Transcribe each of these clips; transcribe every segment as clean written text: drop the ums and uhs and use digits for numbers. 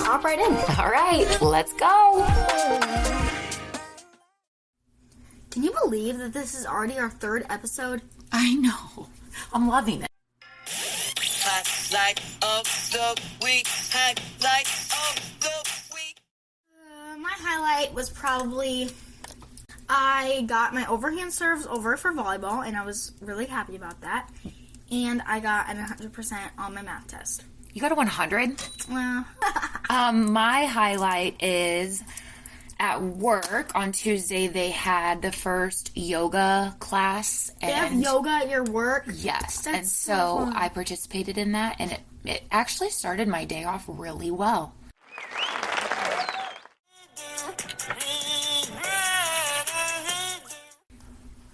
hop right in. All right, let's go. Can you believe that this is already our 3rd episode? I know. I'm loving it. Highlight of the week. Highlight of the week. My highlight was probably I got my overhand serves over for volleyball, and I was really happy about that. And I got an 100% on my math test. You got a 100? Well, My highlight is at work on Tuesday, they had the first yoga class. they have yoga at your work? Yes. That's and so so fun. I participated in that, and it actually started my day off really well.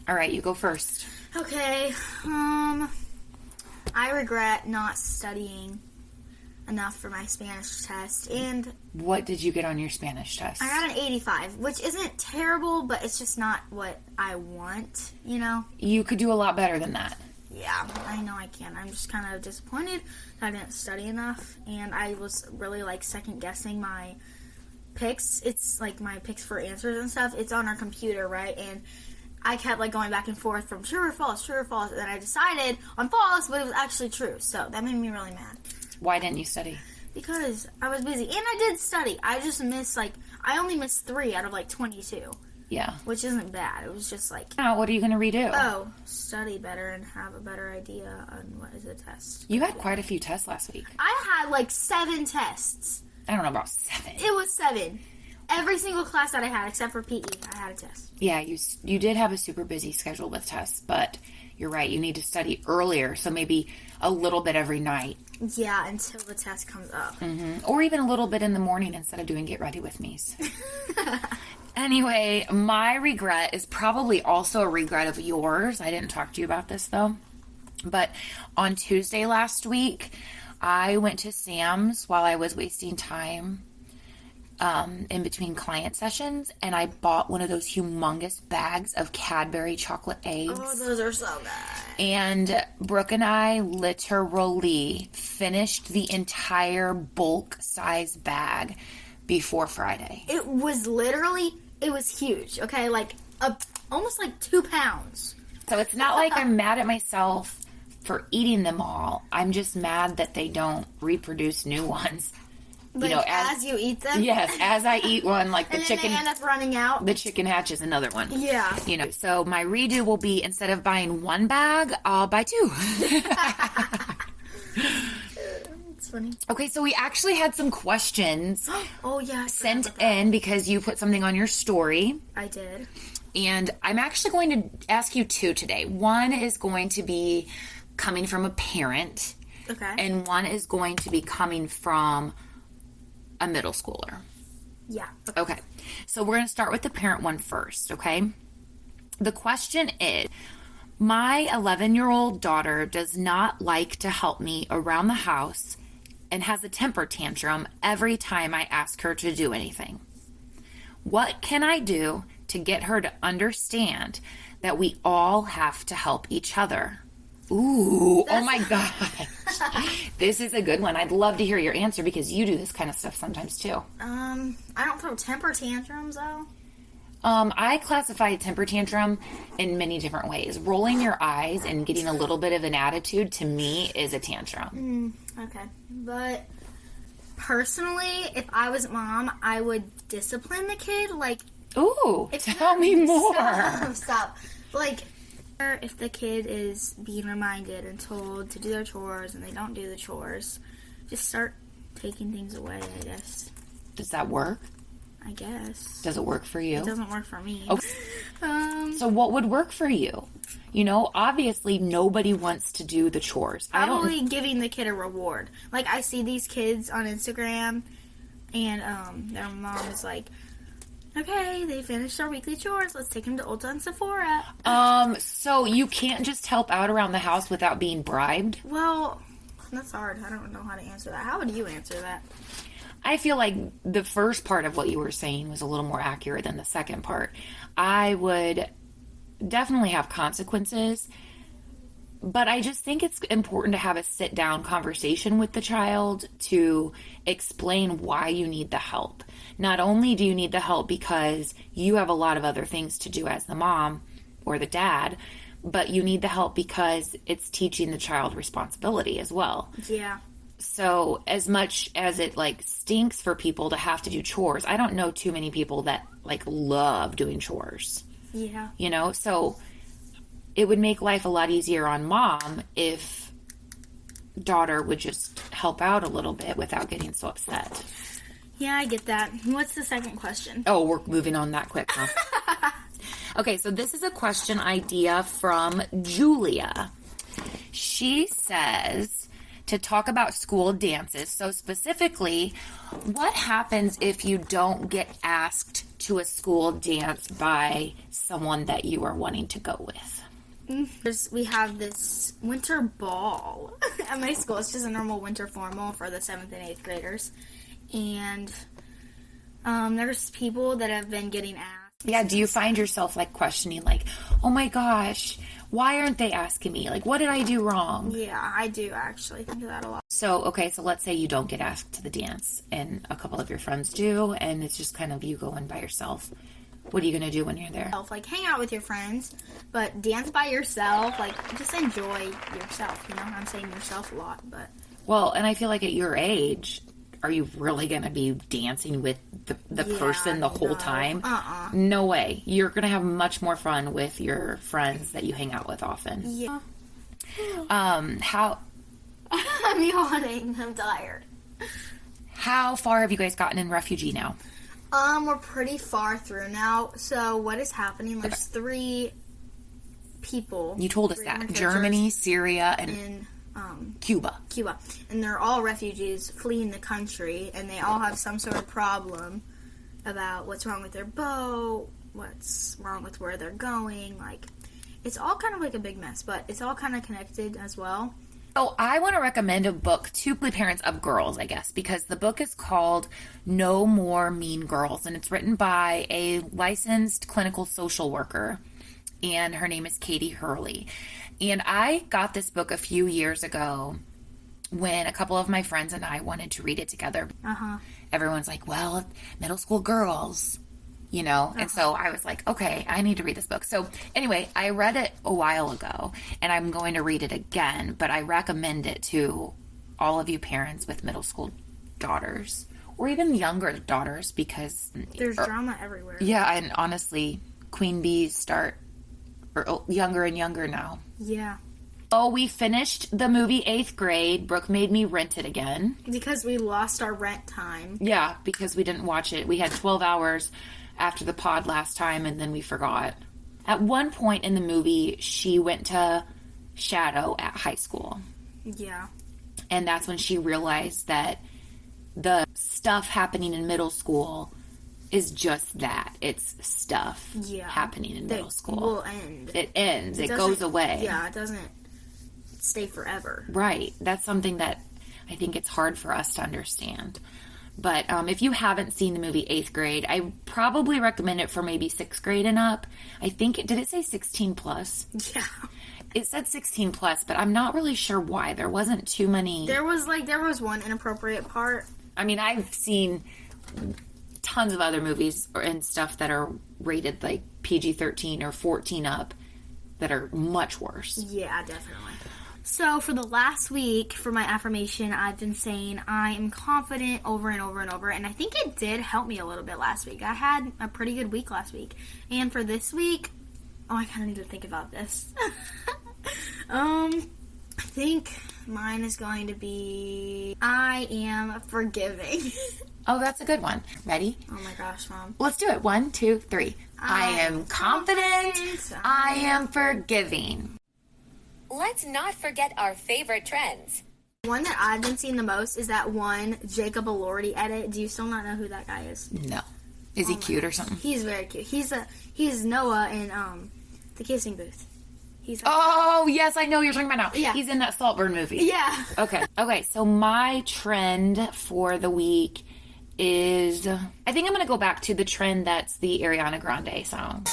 All right, you go first. Okay, I regret not studying enough for my Spanish test, and What did you get on your Spanish test? I got an 85, which isn't terrible, but it's just not what I want, you know? You could do a lot better than that. Yeah, I know I can. I'm just kind of disappointed that I didn't study enough, and I was really, like, second-guessing my picks. It's, like, my picks for answers and stuff. It's on our computer, right? And I kept, like, going back and forth from true or false, and then I decided on false, but it was actually true, so that made me really mad. Why didn't you study? Because I was busy, and I did study. I just missed, like, I only missed 3 out of, like, 22, Yeah. which isn't bad. It was just, like, Now, what are you going to redo? oh, study better and have a better idea on what is a test. You had quite a few tests last week. I had, like, 7 tests. I don't know about 7. It was 7. Every single class that I had, except for PE, I had a test. Yeah, you did have a super busy schedule with tests, but you're right. You need to study earlier, so maybe a little bit every night. Yeah, until the test comes up. Or even a little bit in the morning instead of doing Get Ready With Me's. Anyway, my regret is probably also a regret of yours. I didn't talk to you about this, though. But on Tuesday last week, I went to Sam's while I was wasting time in between client sessions, and I bought one of those humongous bags of Cadbury chocolate eggs. Oh, those are so good. And Brooke and I literally finished the entire bulk size bag before Friday. It was huge, okay? Like, almost like 2 pounds. So it's not like I'm mad at myself for eating them all. I'm just mad that they don't reproduce new ones. Like, as you eat them? Yes, as I eat one, like the and then chicken. they end up running out? The chicken hatches another one. Yeah. So my redo will be, instead of buying 1 bag, I'll buy 2. It's funny. Okay, so we actually had some questions Oh, yeah. sent in because you put something on your story. I did. And I'm actually going to ask you 2 today. One is going to be coming from a parent. Okay. And one is going to be coming from a middle schooler. Yeah. Okay. So we're going to start with the parent one first, okay? The question is, my 11-year-old daughter does not like to help me around the house and has a temper tantrum every time I ask her to do anything. What can I do to get her to understand that we all have to help each other? Ooh, oh my gosh. This is a good one. I'd love to hear your answer because you do this kind of stuff sometimes too. I don't throw temper tantrums, though. I classify a temper tantrum in many different ways. Rolling your eyes and getting a little bit of an attitude, to me, is a tantrum. Okay. But personally, if I was mom, I would discipline the kid. Like, Ooh, tell me more. Stop. Like, if the kid is being reminded and told to do their chores and they don't do the chores, just start taking things away, I guess. Does that work? I guess. Does it work for you? It doesn't work for me. Okay. So what would work for you? Obviously nobody wants to do the chores. Probably giving the kid a reward. Like, I see these kids on Instagram, and their mom is like, okay, they finished their weekly chores. Let's take them to Ulta and Sephora. So you can't just help out around the house without being bribed? Well, that's hard. I don't know how to answer that. How would you answer that? I feel like the first part of what you were saying was a little more accurate than the second part. I would definitely have consequences, But I just think it's important to have a sit down conversation with the child to explain why you need the help. Not only do you need the help because you have a lot of other things to do as the mom or the dad, but you need the help because it's teaching the child responsibility as well. Yeah. So as much as it like stinks for people to have to do chores, I don't know too many people that like love doing chores. Yeah. You know, so it would make life a lot easier on mom if daughter would just help out a little bit without getting so upset. Yeah, I get that. What's the second question? Oh, we're moving on that quick, huh? Okay, so this is a question idea from Julia. She says to talk about school dances. So specifically, what happens if you don't get asked to a school dance by someone that you are wanting to go with? We have this winter ball at my school. It's just a normal winter formal for the 7th and 8th graders. And there's people that have been getting asked. Yeah, do you find yourself like questioning like, oh my gosh, why aren't they asking me? Like, what did I do wrong? Yeah, I do actually think of that a lot. So, okay, so let's say you don't get asked to the dance and a couple of your friends do, and it's just kind of you going by yourself. What are you going to do when you're there? Like, hang out with your friends, but dance by yourself. Like, just enjoy yourself, you know? I'm saying yourself a lot, but... Well, and I feel like at your age, are you really going to be dancing with the person the whole time? No way. You're going to have much more fun with your friends that you hang out with often. Yeah. How... I'm yawning. I'm tired. How far have you guys gotten in refugee now? We're pretty far through now. So what is happening? There's 3 people. You told us that. Germany, Syria, and Cuba. Cuba. And they're all refugees fleeing the country, and they all have some sort of problem about what's wrong with their boat, what's wrong with where they're going. Like, it's all kind of like a big mess, but it's all kind of connected as well. Oh, I want to recommend a book to the parents of girls, I guess, because the book is called No More Mean Girls, and it's written by a licensed clinical social worker, and her name is Katie Hurley. And I got this book a few years ago when a couple of my friends and I wanted to read it together. Everyone's like, well, middle school girls, you know? And so I was like, okay, I need to read this book. So anyway, I read it a while ago, and I'm going to read it again, but I recommend it to all of you parents with middle school daughters or even younger daughters because... There's drama everywhere. Yeah, and honestly, queen bees start younger and younger now. Yeah. Oh, we finished the movie 8th grade. Brooke made me rent it again. Because we lost our rent time. Yeah, because we didn't watch it. We had 12 hours after the pod last time, and then we forgot. At one point in the movie, she went to Shadow at high school. Yeah. And that's when she realized that the stuff happening in middle school is just that. It's stuff happening in middle school. It will end. It ends. It goes away. Yeah, it doesn't stay forever. Right. That's something that I think it's hard for us to understand. But if you haven't seen the movie 8th grade, I probably recommend it for maybe 6th grade and up. I think, did it say 16 plus? Yeah. It said 16 plus, but I'm not really sure why. There wasn't too many. There was one inappropriate part. I mean, I've seen tons of other movies and stuff that are rated like PG-13 or 14 up that are much worse. Yeah, definitely. So for the last week, for my affirmation, I've been saying I am confident over and over and over, and I think it did help me a little bit last week. I had a pretty good week last week. And for this week, I kind of need to think about this. I think mine is going to be I am forgiving. Oh, that's a good one. Ready? Oh my gosh, Mom. Let's do it. 1, 2, 3. I am confident. I am forgiving. Let's not forget our favorite trends. One that I've been seeing the most is that one Jacob Elordi edit. Do you still not know who that guy is? No. Is he cute or something? He's very cute. He's Noah in The Kissing Booth. He's oh, yes, I know who you're talking about now. Yeah. He's in that Saltburn movie. Yeah. Okay, so my trend for the week is, I think I'm going to go back to the trend that's the Ariana Grande song.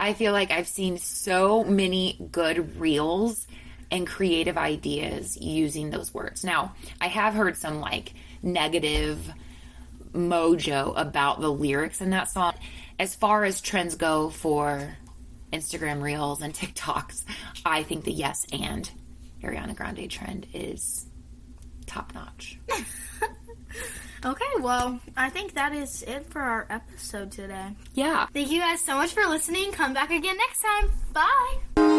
I feel like I've seen so many good reels and creative ideas using those words. Now, I have heard some like negative mojo about the lyrics in that song. As far as trends go for Instagram reels and TikToks, I think the yes and Ariana Grande trend is top notch. Okay, well, I think that is it for our episode today. Yeah. Thank you guys so much for listening. Come back again next time. Bye.